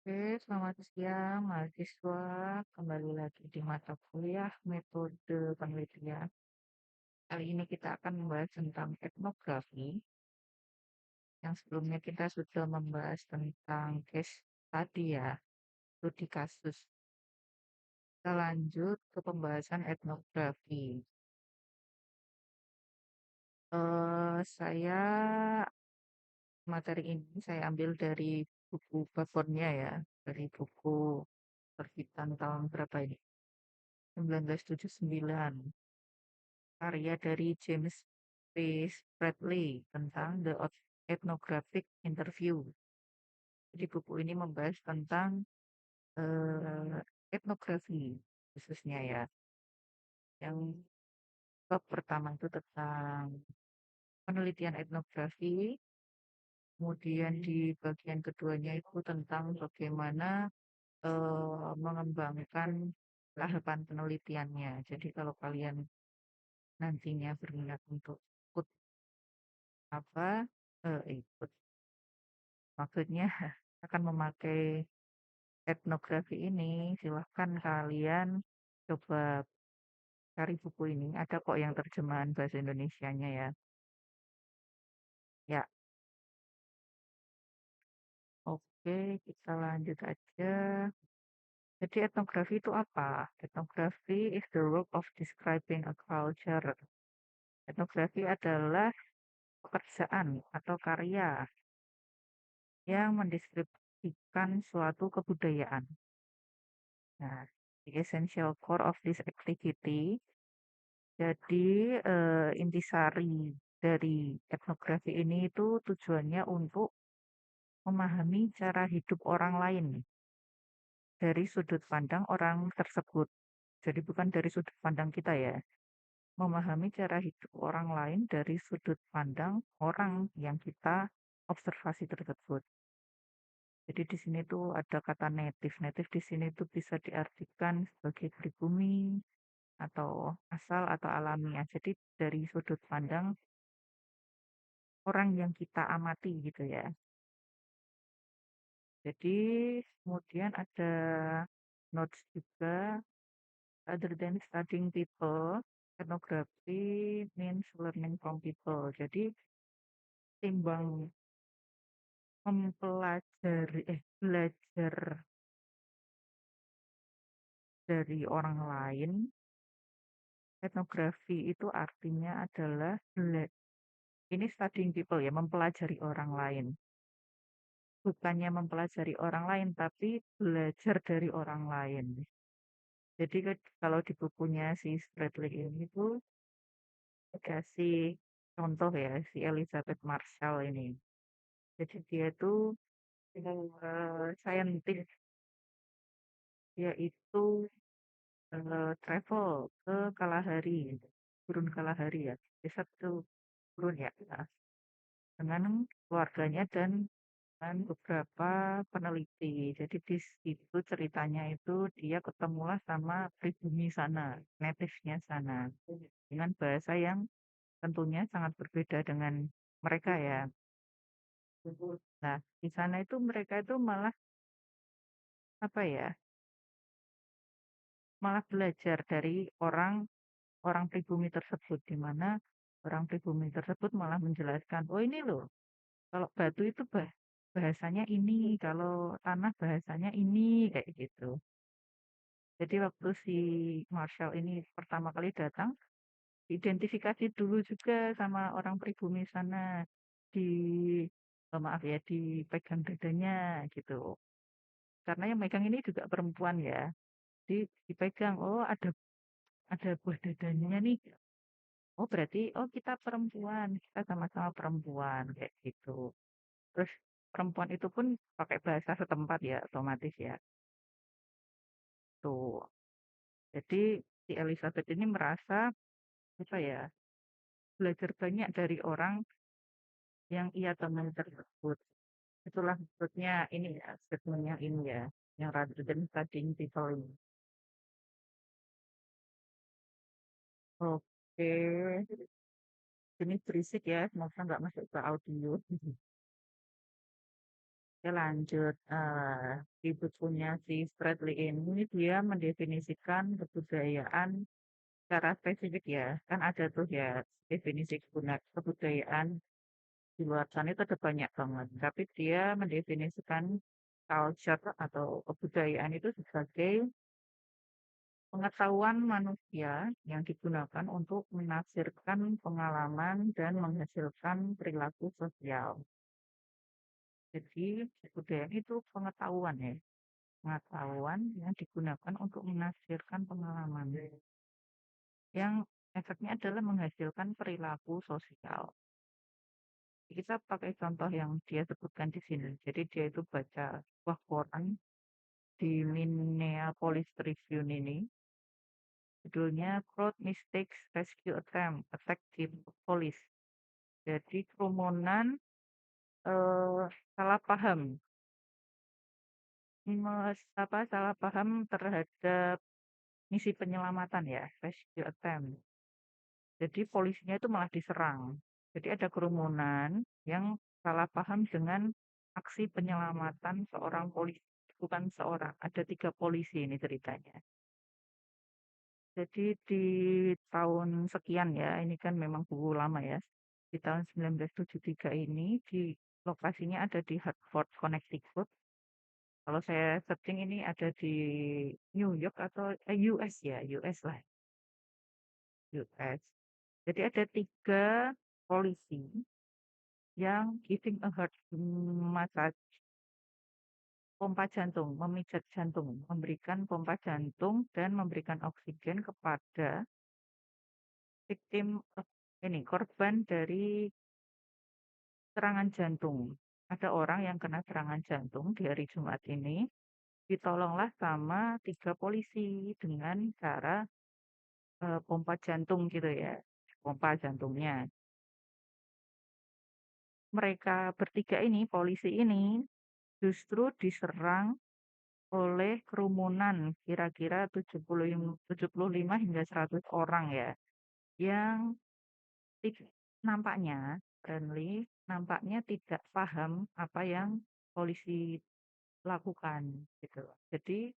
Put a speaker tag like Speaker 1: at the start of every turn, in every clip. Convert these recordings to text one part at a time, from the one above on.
Speaker 1: Oke, selamat siang mahasiswa. Kembali lagi di mata kuliah metode penelitian. Kali ini kita akan membahas tentang etnografi. Yang sebelumnya kita sudah membahas tentang case tadi ya, studi kasus. Kita lanjut ke pembahasan etnografi. Saya materi ini saya ambil dari buku babornya ya, dari buku terbitan tahun berapa ini? 1979. Karya dari James P. Bradley tentang The Ethnographic Interview. Jadi buku ini membahas tentang etnografi khususnya ya. Yang bab pertama itu tentang penelitian etnografi, kemudian di bagian keduanya itu tentang bagaimana mengembangkan tahapan penelitiannya. Jadi kalau kalian nantinya berminat untuk ikut apa ikut maksudnya akan memakai etnografi ini, silahkan kalian coba cari buku ini. Ada kok yang terjemahan bahasa Indonesianya ya. Ya, oke, kita lanjut aja. Jadi etnografi itu apa? Etnografi is the work of describing a culture. Etnografi adalah pekerjaan atau karya yang mendeskripsikan suatu kebudayaan. Nah, the essential core of this activity. Jadi intisari dari etnografi ini itu tujuannya untuk memahami cara hidup orang lain dari sudut pandang orang tersebut. Jadi bukan dari sudut pandang kita ya. Memahami cara hidup orang lain dari sudut pandang orang yang kita observasi tersebut. Jadi di sini tuh ada kata native. Native di sini tuh bisa diartikan sebagai pribumi atau asal atau alamiah. Jadi dari sudut pandang orang yang kita amati gitu ya. Jadi kemudian ada notes juga, other than studying people, ethnography means learning from people. Jadi timbang belajar dari orang lain, etnografi itu artinya adalah ini studying people ya, mempelajari orang lain. Bukannya mempelajari orang lain, tapi belajar dari orang lain. Jadi kalau di bukunya si Bradley ini tuh kasih contoh ya si Elizabeth Marshall ini. Jadi dia tuh saintis, dia itu travel ke Kalahari, gurun Kalahari ya, desa tuh gurun ya, nah, dengan keluarganya dan dengan beberapa peneliti. Jadi di situ ceritanya itu dia ketemulah sama pribumi sana, native-nya sana, dengan bahasa yang tentunya sangat berbeda dengan mereka ya. Nah, di sana itu mereka itu malah apa ya? Malah belajar dari orang orang pribumi tersebut di mana orang pribumi tersebut malah menjelaskan, "Oh, ini loh, kalau batu itu bahasanya ini, kalau tanah bahasanya ini," kayak gitu. Jadi waktu si Marshall ini pertama kali datang, identifikasi dulu juga sama orang pribumi sana di maaf ya dipegang dadanya gitu. Karena yang megang ini juga perempuan ya. Jadi dipegang, oh ada buah dadanya nih. Oh berarti oh kita perempuan, kita sama-sama perempuan kayak gitu. Terus perempuan itu pun pakai bahasa setempat ya, otomatis ya. Tuh. Jadi si Elizabeth ini merasa apa ya, belajar banyak dari orang yang ia temui tersebut. Itulah maksudnya ini ya, statementnya ini ya, yang rather than studying people ini. Oke, ini berisik ya, semoga nggak masuk ke audio. Oke lanjut, di bukunya si Bradley ini dia mendefinisikan kebudayaan secara spesifik ya, kan ada tuh ya definisi kebudayaan di luar sana itu ada banyak banget, tapi dia mendefinisikan culture atau kebudayaan itu sebagai pengetahuan manusia yang digunakan untuk menafsirkan pengalaman dan menghasilkan perilaku sosial. Jadi kebudayaan itu pengetahuan ya, pengetahuan yang digunakan untuk menafsirkan pengalaman yang efeknya adalah menghasilkan perilaku sosial. Kita pakai contoh yang dia sebutkan di sini. Jadi dia itu baca sebuah koran di Minneapolis Tribune ini, judulnya Crowd Mistakes Rescue Attempt Attack the Police. Jadi kerumunan eh, salah paham, salah paham terhadap misi penyelamatan ya, rescue attempt. Jadi polisinya itu malah diserang. Jadi ada kerumunan yang salah paham dengan aksi penyelamatan seorang polisi. Bukan seorang, ada 3 polisi ini ceritanya. Jadi di tahun sekian ya, ini kan memang buku lama ya. Di tahun 1973 ini, di lokasinya ada di Hartford, Connecticut. Kalau saya searching ini ada di New York atau US ya, US lah, US. Jadi ada 3 polisi yang giving a heart massage, pompa jantung, memijat jantung, memberikan pompa jantung dan memberikan oksigen kepada victim ini korban dari serangan jantung. Ada orang yang kena serangan jantung di hari Jumat ini, ditolonglah sama 3 polisi dengan cara pompa jantung gitu ya, pompa jantungnya. Mereka bertiga ini, polisi ini, justru diserang oleh kerumunan kira-kira 75 hingga 100 orang ya, yang nampaknya friendly, nampaknya tidak paham apa yang polisi lakukan gitu. Jadi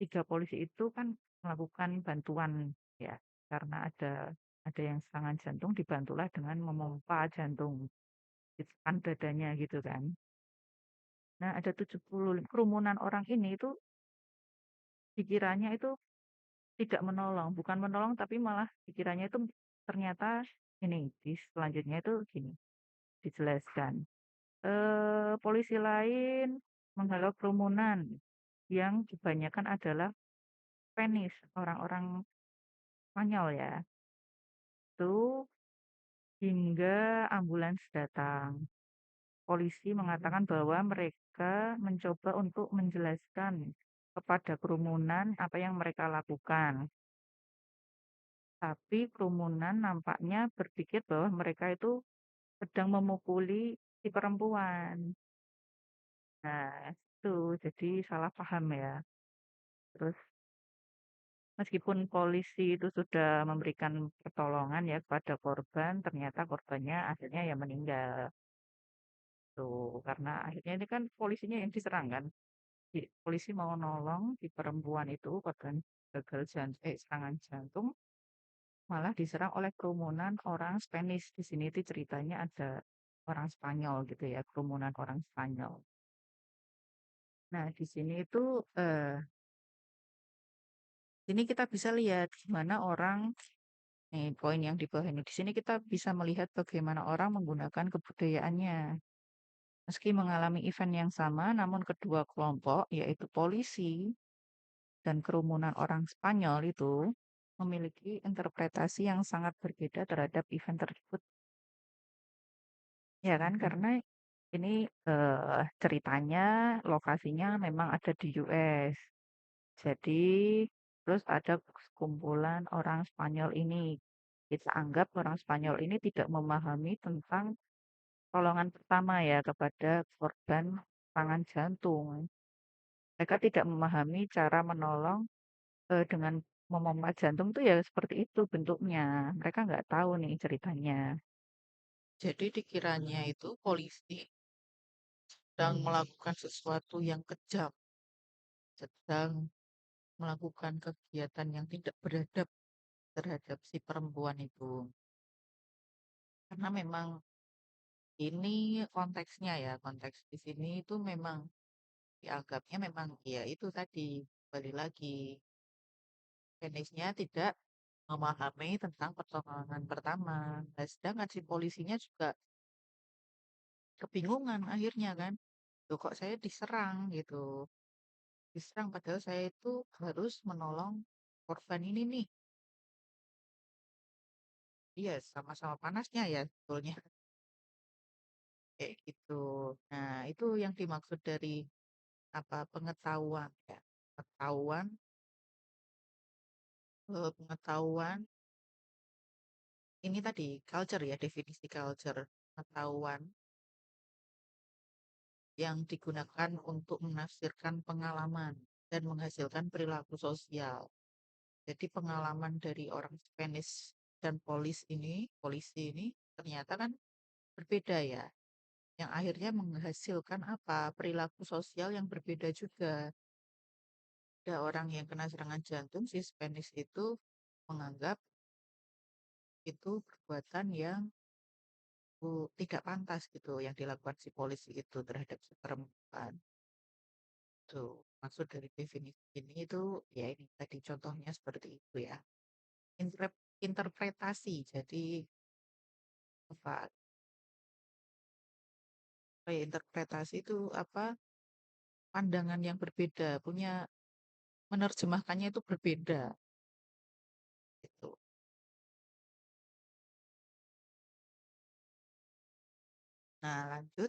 Speaker 1: 3 polisi itu kan melakukan bantuan ya, karena ada yang serangan jantung dibantulah dengan memompa jantung di depan dadanya gitu kan. Nah, ada 70 kerumunan orang ini itu pikirannya itu tidak menolong, bukan menolong tapi malah pikirannya itu ternyata ini di selanjutnya itu gini dijelaskan. Polisi lain menghalau kerumunan yang kebanyakan adalah Spanish, orang-orang Spanyol ya. Itu hingga ambulans datang. Polisi mengatakan bahwa mereka mencoba untuk menjelaskan kepada kerumunan apa yang mereka lakukan. Tapi kerumunan nampaknya berpikir bahwa mereka itu sedang memukuli si perempuan. Nah, itu jadi salah paham ya. Terus meskipun polisi itu sudah memberikan pertolongan ya kepada korban, ternyata korbannya akhirnya ya meninggal. Tuh, karena akhirnya ini kan polisinya yang diserang kan. Polisi mau nolong di perempuan itu korban serangan jantung malah diserang oleh kerumunan orang Spanish. Di sini itu ceritanya ada orang Spanyol gitu ya, kerumunan orang Spanyol. Nah, di sini itu ini kita bisa lihat gimana orang nih poin yang di bawah ini. Di sini kita bisa melihat bagaimana orang menggunakan kebudayaannya. Meski mengalami event yang sama, namun kedua kelompok, yaitu polisi dan kerumunan orang Spanyol itu memiliki interpretasi yang sangat berbeda terhadap event tersebut. Ya kan, karena ini ceritanya lokasinya memang ada di US. Jadi terus ada sekumpulan orang Spanyol ini. Kita anggap orang Spanyol ini tidak memahami tentang pertolongan pertama ya kepada korban serangan jantung. Mereka tidak memahami cara menolong dengan memompa jantung tuh ya seperti itu bentuknya. Mereka nggak tahu nih ceritanya. Jadi dikiranya itu polisi
Speaker 2: sedang melakukan sesuatu yang kejam, sedang melakukan kegiatan yang tidak beradab terhadap si perempuan itu. Karena memang ini konteksnya ya, konteks di sini itu memang dianggapnya memang ya itu tadi, kembali lagi, Venice-nya tidak memahami tentang pertolongan pertama. Nah, sedangkan si polisinya juga kebingungan akhirnya kan. Loh kok saya diserang gitu. Diserang padahal saya itu harus menolong korban ini nih. Iya, sama-sama panasnya ya sebetulnya. Kayak gitu. Nah, itu yang dimaksud dari apa pengetahuan ya. Pengetahuan, pengetahuan ini tadi culture ya, definisi culture. Pengetahuan yang digunakan untuk menafsirkan pengalaman dan menghasilkan perilaku sosial. Jadi pengalaman dari orang Spanish dan polisi ini ternyata kan berbeda ya. Yang akhirnya menghasilkan apa? Perilaku sosial yang berbeda juga. Ada orang yang kena serangan jantung, si Spanish itu menganggap itu perbuatan yang tidak pantas gitu yang dilakukan si polisi itu terhadap si perempuan. Tuh, maksud dari definisi ini itu ya ini tadi contohnya seperti itu ya. Interpretasi. Jadi apa? Interpretasi itu apa? Pandangan yang berbeda, punya menerjemahkannya itu berbeda gitu. Nah, lanjut.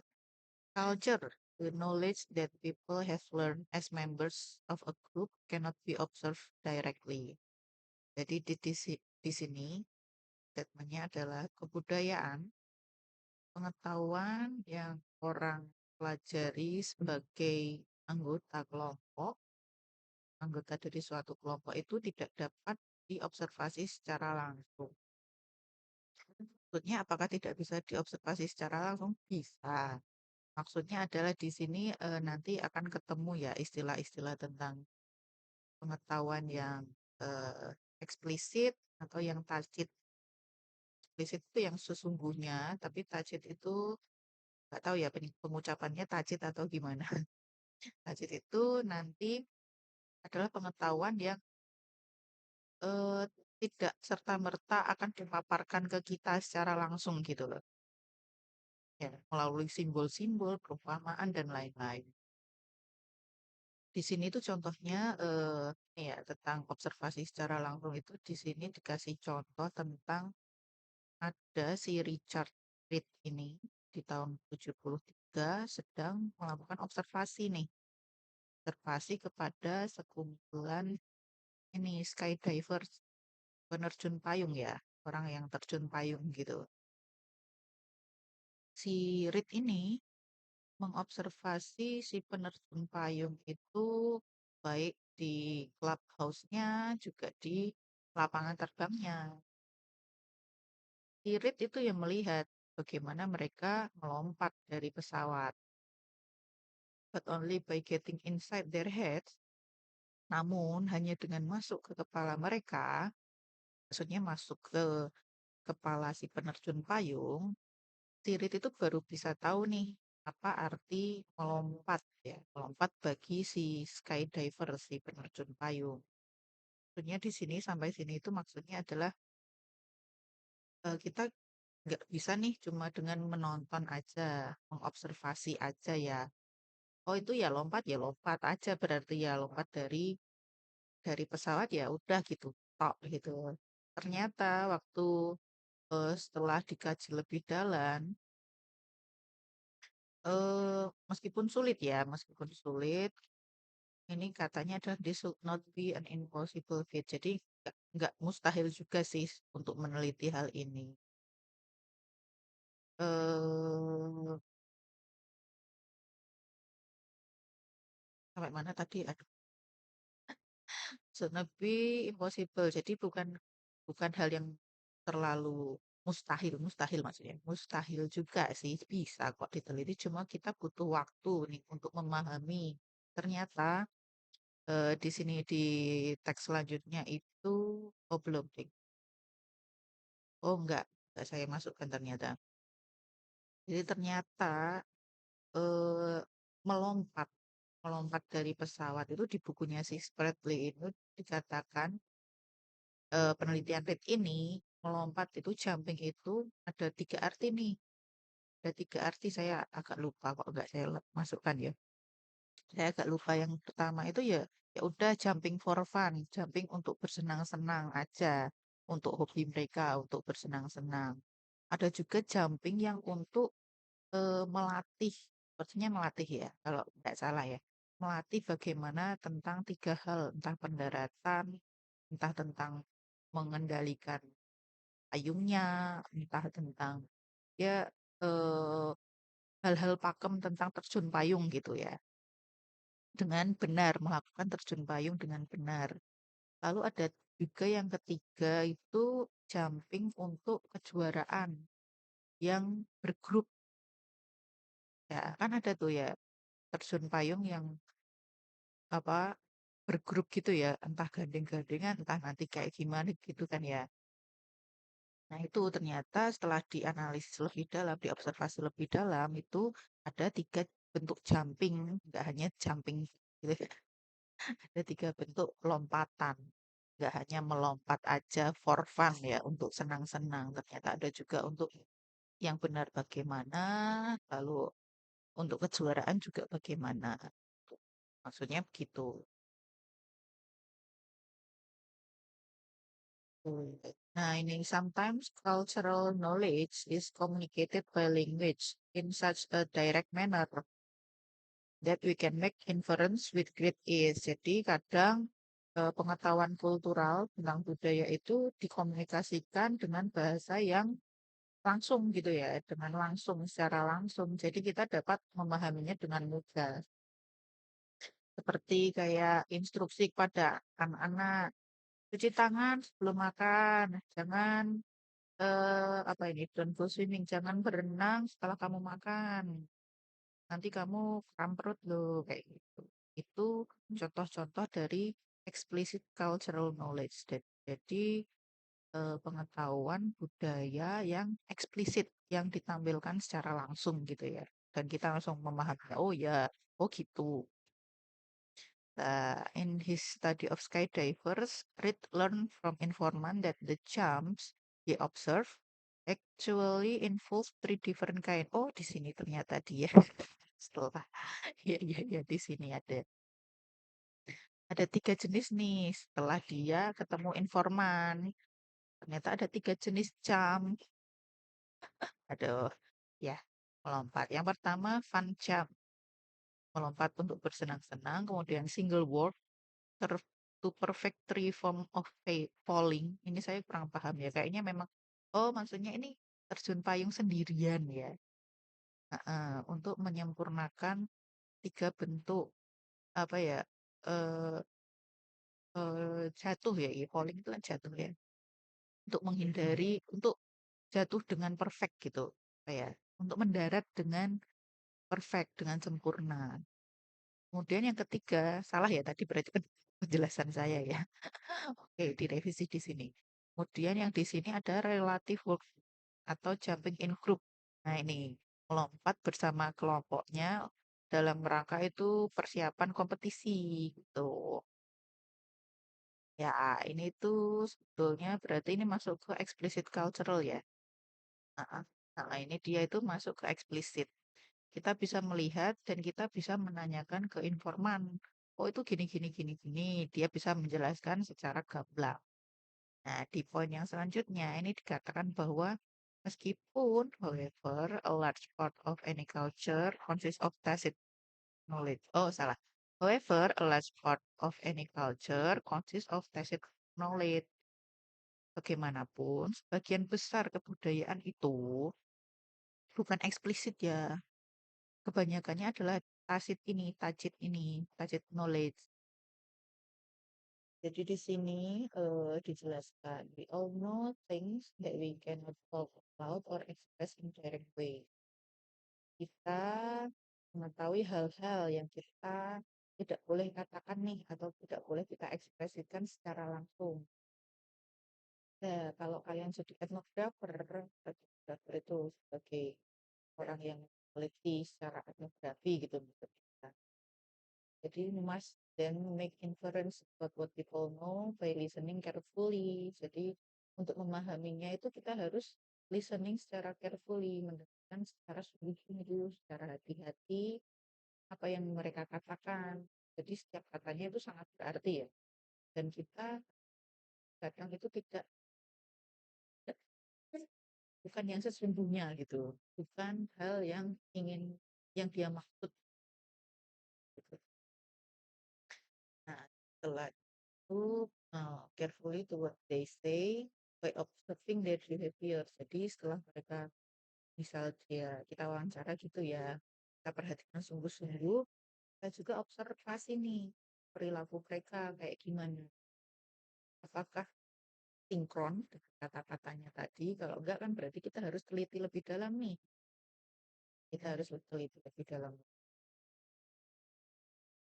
Speaker 2: Culture, the knowledge that people have learned as members of a group cannot be observed directly. Jadi di sini statementnya adalah kebudayaan, pengetahuan yang orang pelajari sebagai anggota kelompok, anggota dari suatu kelompok itu tidak dapat diobservasi secara langsung. Maksudnya apakah tidak bisa diobservasi secara langsung? Bisa. Maksudnya adalah di sini nanti akan ketemu ya istilah-istilah tentang pengetahuan yang eksplisit atau yang tacit. Eksplisit itu yang sesungguhnya, tapi tacit itu nggak tahu ya pengucapannya tacit atau gimana. Tacit itu nanti adalah pengetahuan yang eh, tidak serta-merta akan dipaparkan ke kita secara langsung gitu loh. Ya, melalui simbol-simbol, perumpamaan, dan lain-lain. Di sini tuh contohnya ya tentang observasi secara langsung itu di sini dikasih contoh tentang ada si Richard Reed ini di tahun 73 sedang melakukan observasi nih, observasi kepada sekumpulan ini skydivers, penerjun payung ya, orang yang terjun payung gitu. Si Reed ini mengobservasi si penerjun payung itu baik di clubhouse-nya juga di lapangan terbangnya. Irit itu yang melihat bagaimana mereka melompat dari pesawat. But only by getting inside their heads, namun hanya dengan masuk ke kepala mereka, maksudnya masuk ke kepala si penerjun payung, Irit itu baru bisa tahu nih apa arti melompat ya, melompat bagi si skydiver, si penerjun payung. Maksudnya di sini sampai sini itu maksudnya adalah kita nggak bisa nih cuma dengan menonton aja, mengobservasi aja ya. Oh itu ya lompat aja berarti ya lompat dari pesawat ya udah gitu, tok gitu. Ternyata waktu setelah dikaji lebih dalam, meskipun sulit, ini katanya adalah this should not be an impossible feat. Jadi nggak mustahil juga sih untuk meneliti hal ini. eh Sampai mana tadi? Aduh, should not be impossible. Jadi bukan bukan hal yang terlalu mustahil, mustahil maksudnya. Mustahil juga sih, bisa kok diteliti. Cuma kita butuh waktu nih untuk memahami. Ternyata di sini di teks selanjutnya itu, oh belum, ding. Oh enggak saya masukkan ternyata. Jadi ternyata eh, melompat, melompat dari pesawat itu di bukunya si Spratly itu dikatakan penelitian Reed ini melompat itu jumping itu ada tiga arti nih. Ada tiga arti saya agak lupa kok enggak saya masukkan ya. Saya agak lupa yang pertama itu ya ya udah jumping for fun, jumping untuk bersenang-senang aja, untuk hobi mereka, untuk bersenang-senang. Ada juga jumping yang untuk melatih, sepertinya melatih ya, kalau tidak salah ya. Melatih bagaimana tentang tiga hal, entah pendaratan, entah tentang mengendalikan payungnya, entah tentang ya eh, hal-hal pakem tentang terjun payung gitu ya. Dengan benar, melakukan terjun payung dengan benar. Lalu ada juga yang ketiga itu jumping untuk kejuaraan yang bergrup. Ya, kan ada tuh ya terjun payung yang apa bergrup gitu ya, entah gandeng-gandengan, entah nanti kayak gimana gitu kan ya. Nah, itu ternyata setelah dianalisis lebih dalam, diobservasi lebih dalam, itu ada tiga bentuk jumping, nggak hanya jumping gitu ya. Ada tiga bentuk lompatan. Nggak hanya melompat aja for fun ya, untuk senang-senang. Ternyata ada juga untuk yang benar bagaimana, lalu untuk kejuaraan juga bagaimana. Maksudnya begitu. Nah, ini sometimes cultural knowledge is communicated by language in such a direct manner that we can make inference with great ease. Jadi kadang pengetahuan kultural tentang budaya itu dikomunikasikan dengan bahasa yang langsung gitu ya, dengan langsung, secara langsung. Jadi kita dapat memahaminya dengan mudah. Seperti kayak instruksi kepada anak-anak, cuci tangan sebelum makan, jangan apa ini, don't go swimming, jangan berenang setelah kamu makan. Nanti kamu kram perut loh, kayak gitu. Itu contoh-contoh dari explicit cultural knowledge. Jadi pengetahuan budaya yang eksplisit, yang ditampilkan secara langsung gitu ya. Dan kita langsung memahami, oh ya, oh gitu. In his study of skydivers, Reed learned from informant that the jumps he observed actually involve three different kind. Oh, di sini ternyata dia setelah ya ya ya di sini ada tiga jenis nih. Setelah dia ketemu informan, ternyata ada tiga jenis jump. Aduh, ya melompat. Yang pertama fun jump, melompat untuk bersenang-senang. Kemudian single word to perfect three form of falling. Ini saya kurang paham ya. Kayaknya memang, oh maksudnya ini terjun payung sendirian ya. Untuk menyempurnakan tiga bentuk apa ya, eh jatuh ya, iya, falling itu kan jatuh ya. Untuk menghindari, untuk jatuh dengan perfect gitu, kayak untuk mendarat dengan perfect, dengan sempurna. Kemudian yang ketiga, salah ya tadi berarti penjelasan saya ya. Oke, direvisi di sini. Kemudian yang di sini ada relative work atau jumping in group. Nah, ini melompat bersama kelompoknya dalam rangka itu persiapan kompetisi gitu. Ya, ini tuh sebetulnya berarti ini masuk ke explicit cultural ya. Nah, nah, ini dia itu masuk ke eksplisit. Kita bisa melihat dan kita bisa menanyakan ke informan. Oh, itu gini, gini, gini, gini. Dia bisa menjelaskan secara gamblang. Nah, di poin yang selanjutnya ini dikatakan bahwa meskipun, however, a large part of any culture consists of tacit knowledge. Oh, salah. However, a large part of any culture consists of tacit knowledge. Bagaimanapun, sebagian besar kebudayaan itu bukan eksplisit ya. Kebanyakannya adalah tacit ini, tacit knowledge. Jadi di sini dijelaskan, we all know things that we cannot talk about or express in direct way. Kita mengetahui hal-hal yang kita tidak boleh katakan nih atau tidak boleh kita ekspresikan secara langsung. Nah, kalau kalian jadi etnografer, etnografer itu sebagai orang yang meneliti secara etnografi gitu menurut kita. Jadi you must then make inference about what people know by listening carefully. Jadi untuk memahaminya itu kita harus listening secara carefully, mendengarkan secara sungguh-sungguh, secara hati-hati apa yang mereka katakan. Jadi setiap katanya itu sangat berarti ya. Dan kita kadang itu tidak bukan yang sesungguhnya gitu, bukan hal yang ingin yang dia maksud gitu. Nah, setelah itu carefully to what they say by observing their behavior. Jadi setelah mereka misal kita wawancara gitu ya, kita perhatikan sungguh-sungguh, kita juga observasi nih perilaku mereka kayak gimana. Apakah sinkron dengan kata-katanya tadi? Kalau enggak kan berarti kita harus teliti lebih dalam nih. Kita harus teliti lebih dalam.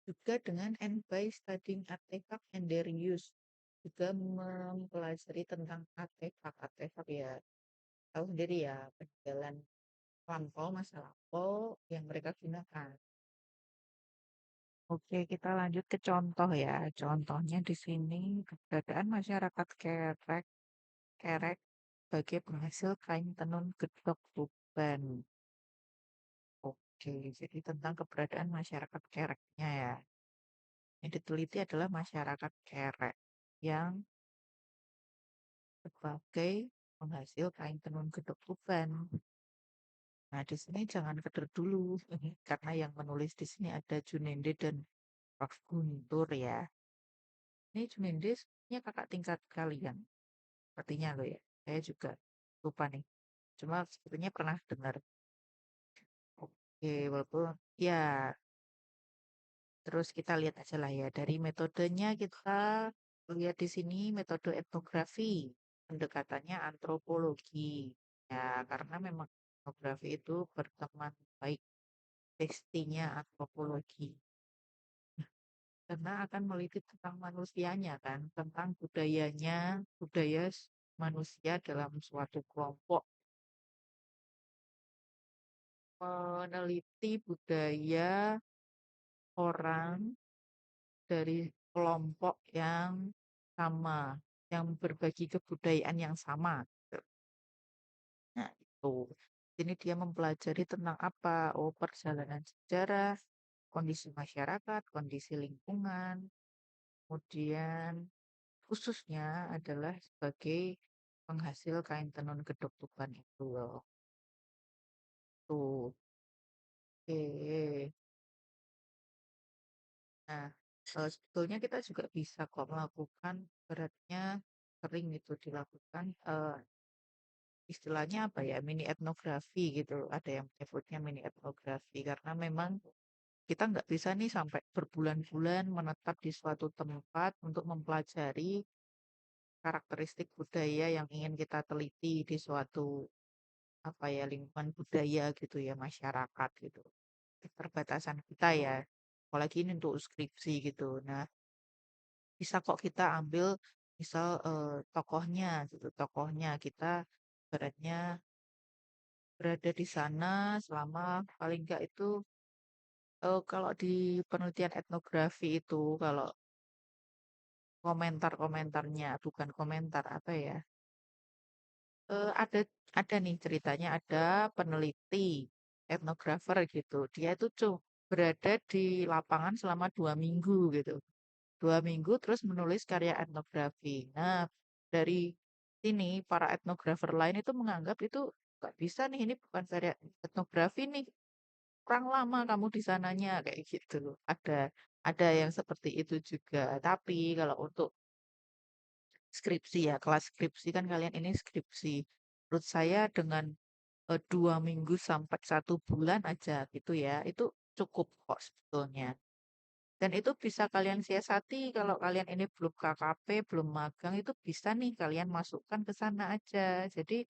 Speaker 2: Juga dengan and by studying artifact and their use. Juga mempelajari tentang artefak ya. Tahu sendiri ya, peninggalan lampau, masa lampau yang mereka gunakan.
Speaker 1: Oke, kita lanjut ke contoh ya. Contohnya di sini keberadaan masyarakat Kerek, Kerek sebagai penghasil kain tenun gedok Tuban. Oke, jadi tentang keberadaan masyarakat Kereknya ya. Yang diteliti adalah masyarakat Kerek yang sebagai penghasil kain tenun gedok Tuban. Nah, di sini jangan keder dulu, karena yang menulis di sini ada Junende dan Prof. Guntur ya. Ini Junende sebenarnya kakak tingkat kalian. Sepertinya lo ya. Saya juga lupa nih. Cuma sepertinya pernah dengar. Oke, walaupun ya terus kita lihat aja lah ya. Dari metodenya kita lihat di sini metode etnografi. Pendekatannya antropologi. Ya, karena memang etnografi itu berteman baik pastinya antropologi. Karena akan meliti tentang manusianya kan, tentang budayanya, budaya manusia dalam suatu kelompok. Meneliti budaya orang dari kelompok yang sama, yang berbagi kebudayaan yang sama. Nah, itu. Ini dia mempelajari tentang apa? Oh, perjalanan sejarah, kondisi masyarakat, kondisi lingkungan, kemudian khususnya adalah sebagai penghasil kain tenun gedok Tuban itu loh. Tuh, oke. Nah, sebetulnya kita juga bisa kok melakukan beratnya sering itu dilakukan istilahnya apa ya mini etnografi gitu. Ada yang menyebutnya mini etnografi karena memang kita nggak bisa nih sampai berbulan-bulan menetap di suatu tempat untuk mempelajari karakteristik budaya yang ingin kita teliti di suatu apa ya lingkungan budaya gitu ya masyarakat gitu. Keterbatasan kita ya, apalagi ini untuk skripsi gitu. Nah, bisa kok kita ambil misal tokohnya gitu, tokohnya kita beratnya berada di sana selama paling enggak itu kalau di penelitian etnografi itu kalau komentar-komentarnya bukan komentar apa ya ada nih ceritanya ada peneliti etnografer gitu dia itu berada di lapangan selama 2 minggu gitu 2 minggu terus menulis karya etnografi. Nah, dari sini para etnografer lain itu menganggap itu nggak bisa nih, ini bukan karya etnografi nih. Kurang lama kamu di sananya kayak gitu. Ada yang seperti itu juga. Tapi kalau untuk skripsi ya, kelas skripsi kan kalian ini skripsi. Menurut saya dengan 2 minggu sampai 1 bulan aja gitu ya, itu cukup kok sebetulnya.
Speaker 2: Dan itu bisa kalian siasati kalau kalian ini belum KKP, belum magang, itu bisa nih kalian masukkan ke sana aja. Jadi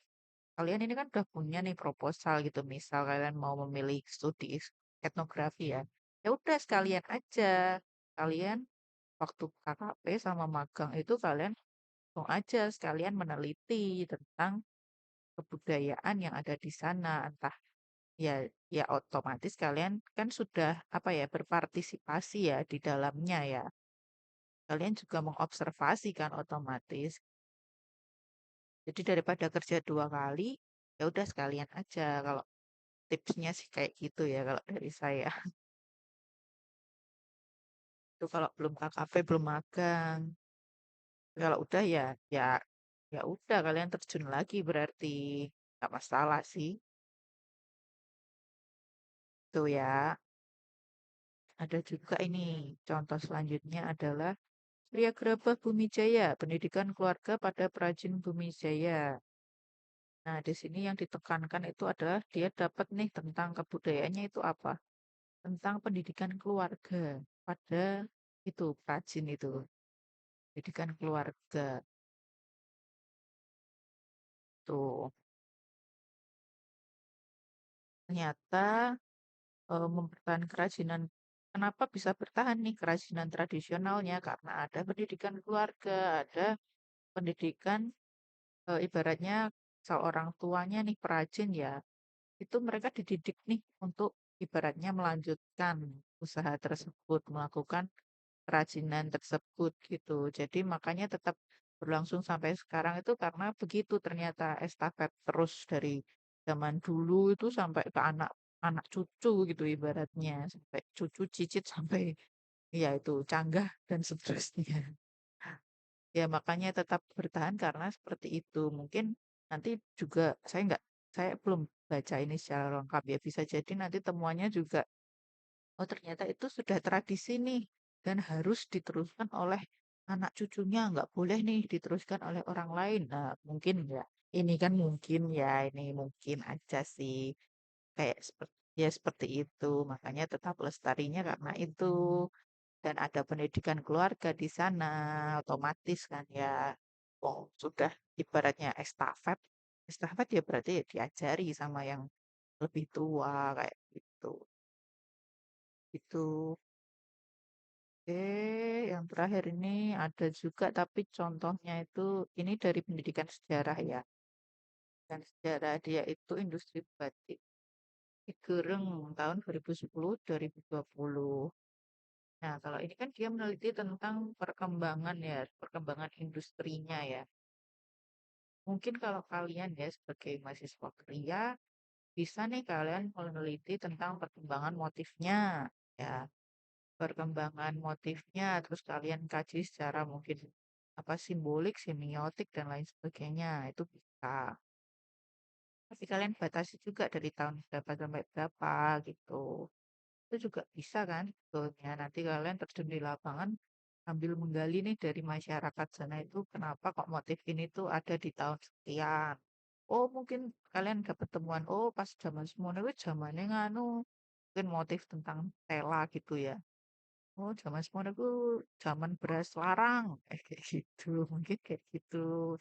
Speaker 2: kalian ini kan udah punya nih proposal gitu. Misal kalian mau memilih studi etnografi ya. Ya udah sekalian aja. Kalian waktu KKP sama magang itu kalian langsung aja sekalian meneliti tentang kebudayaan yang ada di sana. Entah ya ya otomatis kalian kan sudah apa ya berpartisipasi ya di dalamnya ya. Kalian juga mengobservasi kan otomatis. Jadi daripada kerja 2 kali, ya udah sekalian aja. Kalau tipsnya sih kayak gitu ya kalau dari saya. Itu kalau belum KKP, belum magang. Kalau udah ya ya ya udah kalian terjun lagi berarti nggak masalah sih. Tuh ya. Ada juga ini contoh selanjutnya adalah Ria Gerabah Bumi Jaya, pendidikan keluarga pada perajin Bumi Jaya. Nah, di sini yang ditekankan itu adalah dia dapat nih tentang kebudayaannya itu apa? Tentang pendidikan keluarga pada itu perajin itu, pendidikan keluarga tuh. Ternyata mempertahankan kerajinan. Kenapa bisa bertahan nih kerajinan tradisionalnya? Karena ada pendidikan keluarga, ada pendidikan ibaratnya seorang tuanya nih perajin ya. Itu mereka dididik nih untuk ibaratnya melanjutkan usaha tersebut, melakukan kerajinan tersebut gitu. Jadi makanya tetap berlangsung sampai sekarang itu karena begitu ternyata estafet terus dari zaman dulu itu sampai ke anak anak cucu gitu ibaratnya sampai cucu cicit sampai ya itu canggah dan seterusnya. Ya makanya tetap bertahan karena seperti itu. Mungkin nanti juga saya belum baca ini secara lengkap ya. Bisa jadi nanti temuannya juga, oh ternyata itu sudah tradisi nih dan harus diteruskan oleh anak cucunya. Nggak boleh nih diteruskan oleh orang lain. Nah mungkin ya, ini kan mungkin ya, ini mungkin aja sih. Kayak seperti ya seperti itu. Makanya tetap lestarinya karena itu dan ada pendidikan keluarga di sana, otomatis kan ya, oh sudah ibaratnya estafet, estafet ya berarti ya diajari sama yang lebih tua kayak gitu. Itu. Oke, yang terakhir ini ada juga tapi contohnya itu ini dari pendidikan sejarah ya. Dan sejarah dia itu industri batik. Ki Gereng tahun 2010-2020. Nah, kalau ini kan dia meneliti tentang perkembangan ya, perkembangan industrinya ya. Mungkin kalau kalian ya sebagai mahasiswa pria, bisa nih kalian meneliti tentang perkembangan motifnya, ya. Perkembangan motifnya, terus kalian kaji secara mungkin apa simbolik, semiotik, dan lain sebagainya. Itu bisa. Tapi kalian batasi juga dari tahun berapa sampai berapa gitu. Itu juga bisa kan sebetulnya. Nanti kalian terjun di lapangan sambil menggali nih dari masyarakat sana itu kenapa kok motif ini tuh ada di tahun sekian. Oh mungkin kalian dapat temuan, oh pas zaman semono itu zamannya nganu mungkin motif tentang tela gitu ya. Oh zaman semono itu zaman beras larang kayak gitu, mungkin kayak gitu.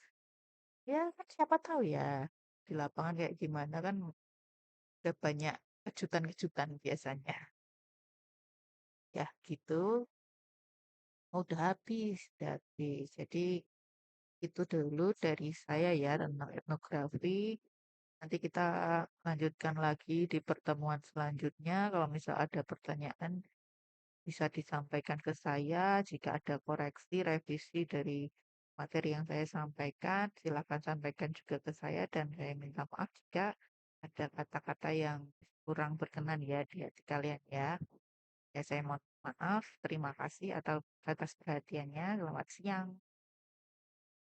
Speaker 2: Ya kan siapa tahu ya di lapangan kayak gimana kan ada banyak kejutan-kejutan biasanya. Ya gitu. Oh, udah habis. Jadi itu dulu dari saya ya tentang etnografi. Nanti kita lanjutkan lagi di pertemuan selanjutnya. Kalau misal ada pertanyaan bisa disampaikan ke saya. Jika ada koreksi, revisi dari materi yang saya sampaikan, silakan sampaikan juga ke saya dan saya minta maaf jika ada kata-kata yang kurang berkenan ya di hati kalian ya. Ya saya mohon maaf. Terima kasih atas perhatiannya. Selamat siang.